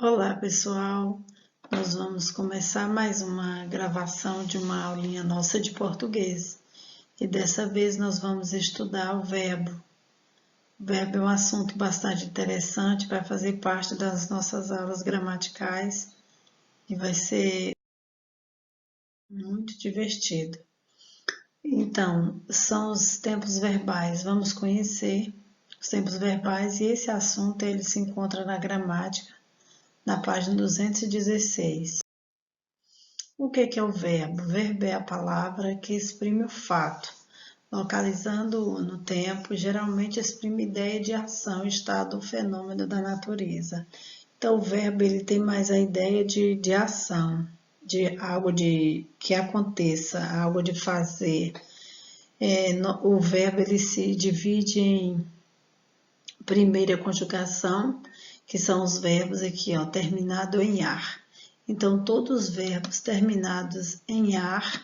Olá, pessoal! Nós vamos começar mais uma gravação de uma aulinha nossa de português. E dessa vez nós vamos estudar o verbo. O verbo é um assunto bastante interessante, vai fazer parte das nossas aulas gramaticais e vai ser muito divertido. Então, são os tempos verbais. Vamos conhecer os tempos verbais e esse assunto ele se encontra na gramática, na página 216. O que é o verbo? O verbo é a palavra que exprime o fato, localizando-o no tempo, geralmente exprime ideia de ação, estado ou fenômeno da natureza. Então, o verbo ele tem mais a ideia de ação, de algo que aconteça, algo de fazer. O verbo ele se divide em primeira conjugação, que são os verbos aqui, ó, terminado em ar. Então, todos os verbos terminados em ar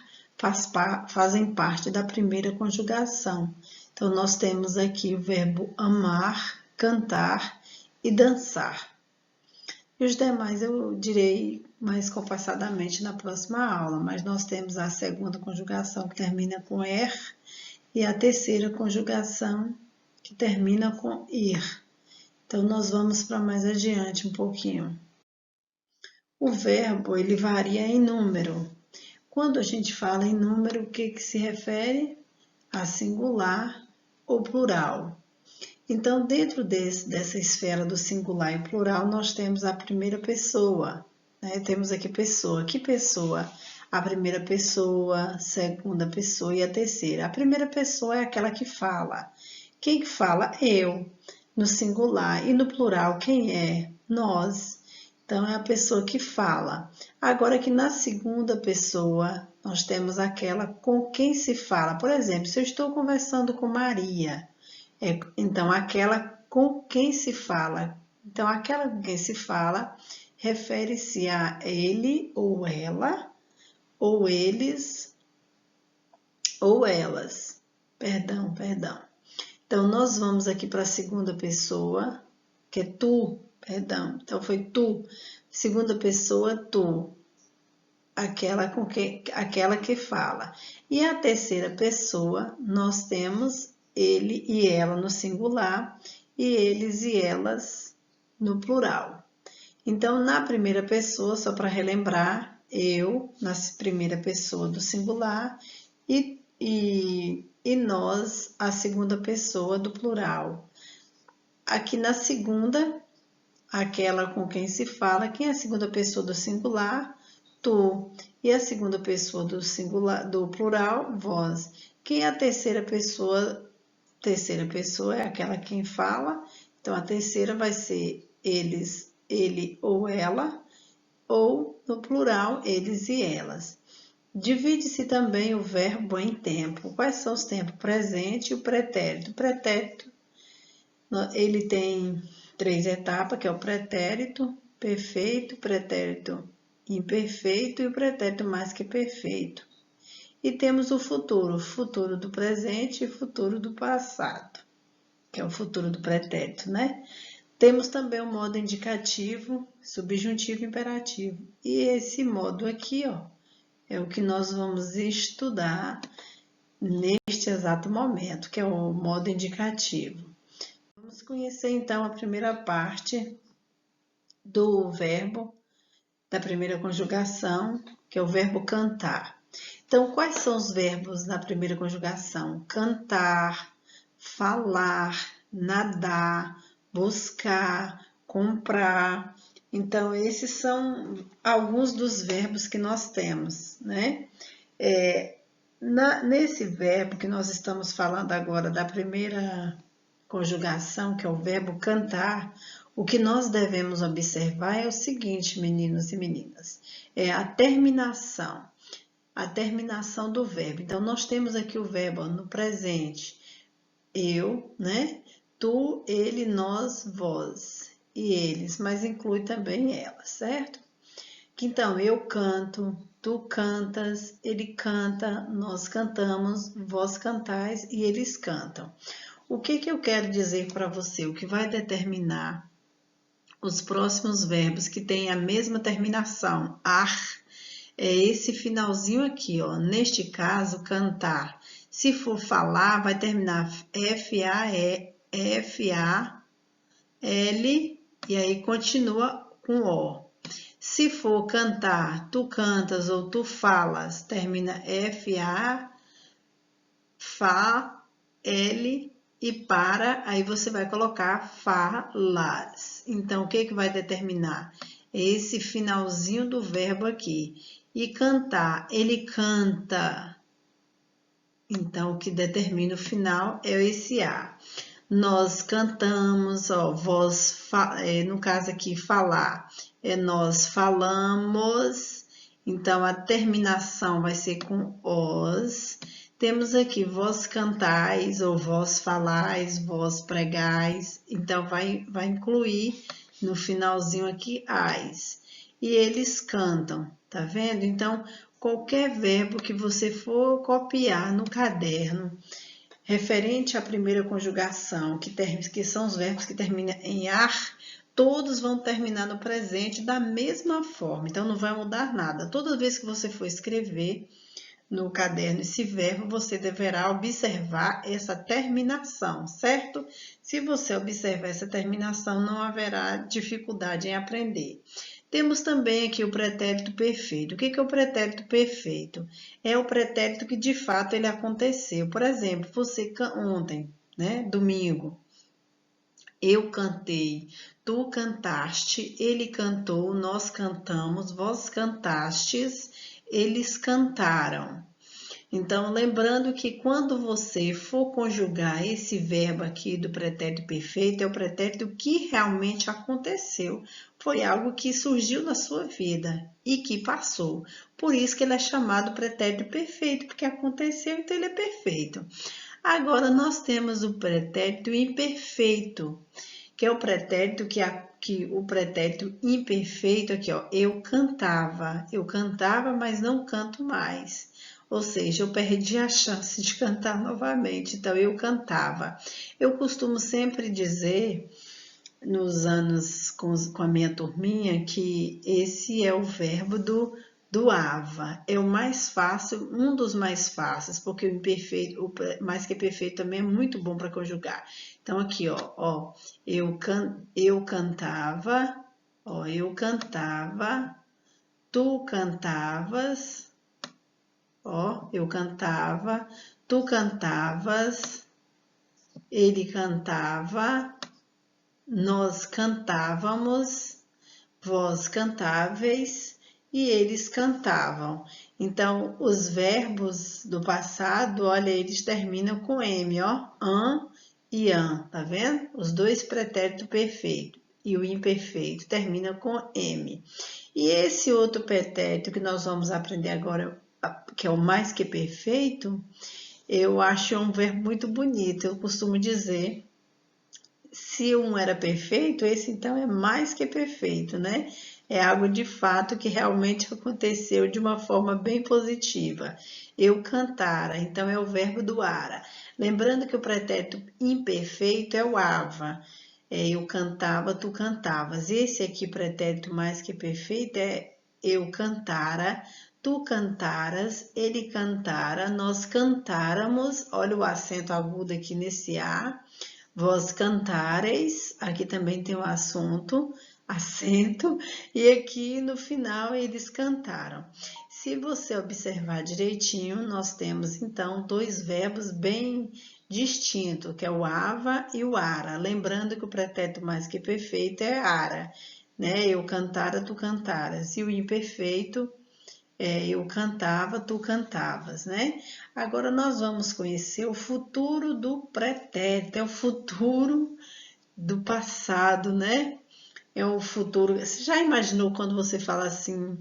fazem parte da primeira conjugação. Então, nós temos aqui o verbo amar, cantar e dançar. E os demais eu direi mais compassadamente na próxima aula, mas nós temos a segunda conjugação que termina com er e a terceira conjugação que termina com ir. Então, nós vamos para mais adiante um pouquinho. O verbo, ele varia em número. Quando a gente fala em número, o que se refere? A singular ou plural. Então, dentro dessa esfera do singular e plural, nós temos a primeira pessoa. Né? Temos aqui pessoa. Que pessoa? A primeira pessoa, a segunda pessoa e a terceira. A primeira pessoa é aquela que fala. Quem que fala? Eu. No singular. E no plural, quem é? Nós. Então, é a pessoa que fala. Agora que na segunda pessoa, nós temos aquela com quem se fala. Por exemplo, se eu estou conversando com Maria, então aquela com quem se fala. Então, aquela com quem se fala refere-se a ele ou ela, ou eles, ou elas. Perdão. Então, nós vamos aqui para a segunda pessoa, que é tu, perdão. Então, foi tu. Segunda pessoa, tu. Aquela que fala. E a terceira pessoa, nós temos ele e ela no singular e eles e elas no plural. Então, na primeira pessoa, só para relembrar, eu, na primeira pessoa do singular e nós, a segunda pessoa do plural. Aqui na segunda, aquela com quem se fala, quem é a segunda pessoa do singular? Tu. E a segunda pessoa do singular, do plural? Vós. Quem é a terceira pessoa? Terceira pessoa é aquela quem fala. Então, a terceira vai ser eles, ele ou ela, ou no plural, eles e elas. Divide-se também o verbo em tempo. Quais são os tempos? Presente e o pretérito. O pretérito, ele tem 3 etapas, que é o pretérito perfeito, pretérito imperfeito e o pretérito mais que perfeito. E temos o futuro do presente e futuro do passado, que é o futuro do pretérito, né? Temos também o modo indicativo, subjuntivo e imperativo. E esse modo aqui, ó, é o que nós vamos estudar neste exato momento, que é o modo indicativo. Vamos conhecer então a primeira parte do verbo, da primeira conjugação, que é o verbo cantar. Então, quais são os verbos da primeira conjugação? Cantar, falar, nadar, buscar, comprar. Então, esses são alguns dos verbos que nós temos, né? Nesse verbo que nós estamos falando agora, da primeira conjugação, que é o verbo cantar, o que nós devemos observar é o seguinte, meninos e meninas, é a terminação do verbo. Então, nós temos aqui o verbo no presente, eu, né? Tu, ele, nós, vós e eles, mas inclui também ela, certo? Então, eu canto, tu cantas, ele canta, nós cantamos, vós cantais e eles cantam. O que eu quero dizer para você? O que vai determinar os próximos verbos que têm a mesma terminação, ar, é esse finalzinho aqui, ó. Neste caso, cantar. Se for falar, vai terminar F-A-L, e aí continua com O. Se for cantar, tu cantas ou tu falas, termina F-A, Fa, L, e para, aí você vai colocar falas. Então, o que vai determinar? Esse finalzinho do verbo aqui. E cantar, ele canta. Então, o que determina o final é esse A. Nós cantamos, ó, no caso aqui, falar, nós falamos. Então, a terminação vai ser com os. Temos aqui vós cantais, ou vós falais, vós pregais. Então, vai incluir no finalzinho aqui as. E eles cantam, tá vendo? Então, qualquer verbo que você for copiar no caderno, referente à primeira conjugação, que são os verbos que terminam em ar, todos vão terminar no presente da mesma forma. Então, não vai mudar nada. Toda vez que você for escrever no caderno esse verbo, você deverá observar essa terminação, certo? Se você observar essa terminação, não haverá dificuldade em aprender. Temos também aqui o pretérito perfeito. O que é o pretérito perfeito? É o pretérito que de fato ele aconteceu. Por exemplo, você ontem, né, domingo, eu cantei, tu cantaste, ele cantou, nós cantamos, vós cantastes, eles cantaram. Então, lembrando que quando você for conjugar esse verbo aqui do pretérito perfeito, é o pretérito que realmente aconteceu. Foi algo que surgiu na sua vida e que passou. Por isso que ele é chamado pretérito perfeito, porque aconteceu, então ele é perfeito. Agora, nós temos o pretérito imperfeito, que é o pretérito o pretérito imperfeito aqui, ó, eu cantava, mas não canto mais. Ou seja, eu perdi a chance de cantar novamente, então eu cantava. Eu costumo sempre dizer, nos anos com a minha turminha, que esse é o verbo do ava. É o mais fácil, um dos mais fáceis, porque o imperfeito, o mais que perfeito também é muito bom para conjugar. Então, aqui, ó, eu cantava, ó, eu cantava, tu cantavas, ó, eu cantava, tu cantavas, ele cantava, nós cantávamos, vós cantáveis e eles cantavam. Então, os verbos do passado, olha, eles terminam com M, ó, an e an, tá vendo? Os dois pretéritos perfeitos e o imperfeito termina com M. E esse outro pretérito que nós vamos aprender agora, que é o mais que perfeito, eu acho um verbo muito bonito. Eu costumo dizer, se um era perfeito, esse então é mais que perfeito, né? É algo de fato que realmente aconteceu de uma forma bem positiva. Eu cantara, então é o verbo do ara. Lembrando que o pretérito imperfeito é o ava. Eu cantava, tu cantavas. Esse aqui, pretérito mais que perfeito, é eu cantara, tu cantaras, ele cantara, nós cantáramos. Olha o acento agudo aqui nesse A. Vós cantareis, aqui também tem o acento, e aqui no final eles cantaram. Se você observar direitinho, nós temos então dois verbos bem distintos, que é o ava e o ara. Lembrando que o pretérito mais que perfeito é ara, né? Eu cantara, tu cantaras. E o imperfeito eu cantava, tu cantavas, né? Agora nós vamos conhecer o futuro do pretérito, é o futuro do passado, né? É o futuro. Você já imaginou quando você fala assim,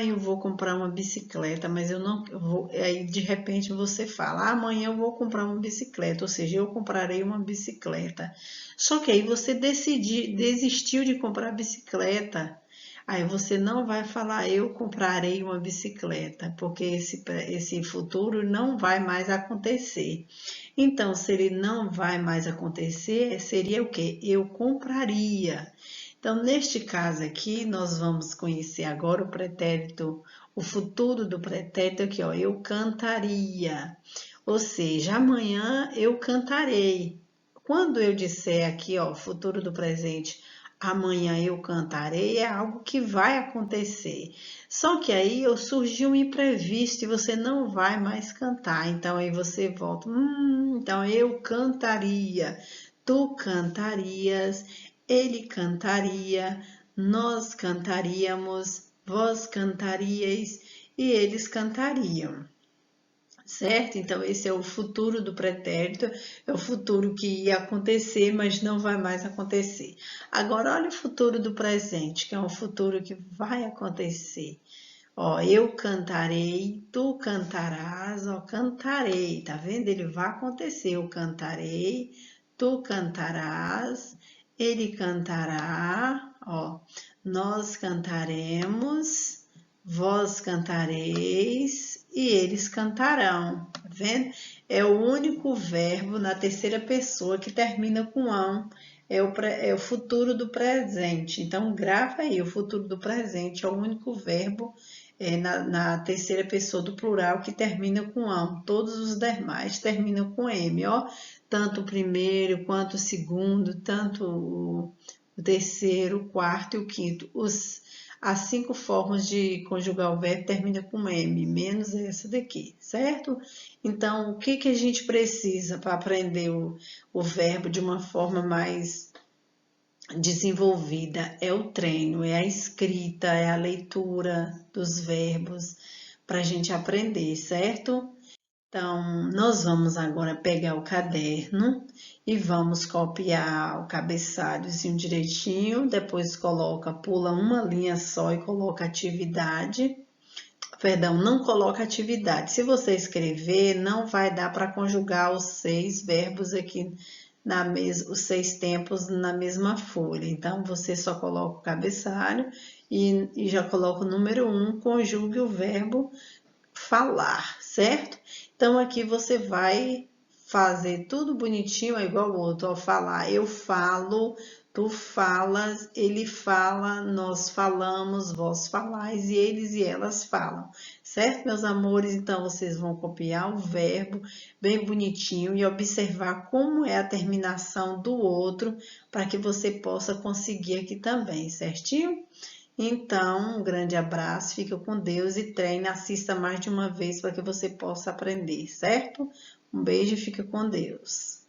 eu vou comprar uma bicicleta, mas eu não vou. Aí de repente você fala, amanhã eu vou comprar uma bicicleta, ou seja, eu comprarei uma bicicleta. Só que aí você desistiu de comprar a bicicleta. Aí você não vai falar, eu comprarei uma bicicleta, porque esse futuro não vai mais acontecer. Então, se ele não vai mais acontecer, seria o quê? Eu compraria. Então, neste caso aqui, nós vamos conhecer agora o pretérito, o futuro do pretérito aqui, ó, eu cantaria. Ou seja, amanhã eu cantarei. Quando eu disser aqui, ó, futuro do presente, amanhã eu cantarei, é algo que vai acontecer. Só que aí surgiu um imprevisto e você não vai mais cantar. Então aí você volta, então eu cantaria, tu cantarias, ele cantaria, nós cantaríamos, vós cantaríeis e eles cantariam. Certo? Então, esse é o futuro do pretérito, é o futuro que ia acontecer, mas não vai mais acontecer. Agora, olha o futuro do presente, que é um futuro que vai acontecer. Ó, eu cantarei, tu cantarás, ó, cantarei, tá vendo? Ele vai acontecer, eu cantarei, tu cantarás, ele cantará, ó, nós cantaremos, vós cantareis e eles cantarão, tá vendo? É o único verbo na terceira pessoa que termina com ão, é o futuro do presente. Então, grava aí, o futuro do presente é o único verbo na terceira pessoa do plural que termina com ão. Todos os demais terminam com M, ó. Tanto o primeiro quanto o segundo, tanto o terceiro, o quarto e o quinto. As 5 formas de conjugar o verbo termina com M, menos essa daqui, certo? Então, o que a gente precisa para aprender o verbo de uma forma mais desenvolvida? É o treino, é a escrita, é a leitura dos verbos para a gente aprender, certo? Então, nós vamos agora pegar o caderno e vamos copiar o cabeçalhozinho direitinho, depois pula uma linha só e coloca atividade. Perdão, não coloca atividade. Se você escrever, não vai dar para conjugar os 6 verbos aqui, os 6 tempos na mesma folha. Então, você só coloca o cabeçalho e já coloca o número 1, conjugue o verbo falar, certo? Então, aqui você vai fazer tudo bonitinho, é igual o outro, ao falar, eu falo, tu falas, ele fala, nós falamos, vós falais, e eles e elas falam, certo, meus amores? Então, vocês vão copiar o verbo bem bonitinho e observar como é a terminação do outro, para que você possa conseguir aqui também, certinho? Então, um grande abraço, fica com Deus e treine, assista mais de uma vez para que você possa aprender, certo? Um beijo e fica com Deus.